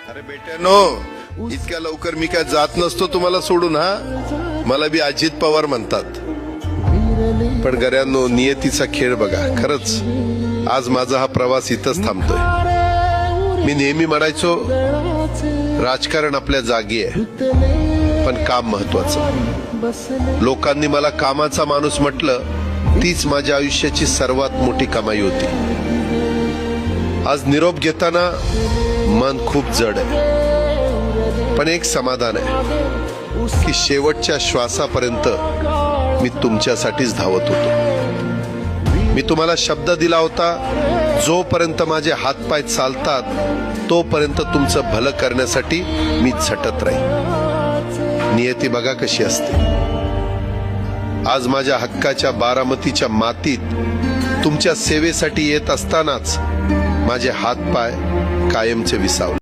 अरे बेट्यानो, इतक्या लवकर मी काय जात नसतो तुम्हाला सोडून. हा, मला बी अजित पवार म्हणतात. पण गऱ्यांनो, नियतीचा खेळ बघा. खरंच आज माझा हा प्रवास इथंच थांबतोय. मी नेहमी म्हणायचो राजकारण आपल्या जागी आहे, पण काम महत्वाचं. लोकांनी मला कामाचा माणूस म्हटलं, तीच माझ्या आयुष्याची सर्वात मोठी कमाई होती. आज निरोप घेताना मन खूप जड आहे, पण एक समाधान आहे की शेवटच्या श्वासापर्यंत मी तुमच्यासाठीच धावत होतो. मी तुम्हाला शब्द दिला होता, जोपर्यंत माझे हातपाय चालतात तोपर्यंत तुमचं भलं करण्यासाठी मी झटत राहील. नियती बघा कशी असते. आज माझ्या हक्काच्या बारामतीच्या मातीत तुमच्या सेवेसाठी येत असतानाच माझे हातपाय कायमचे विसावले.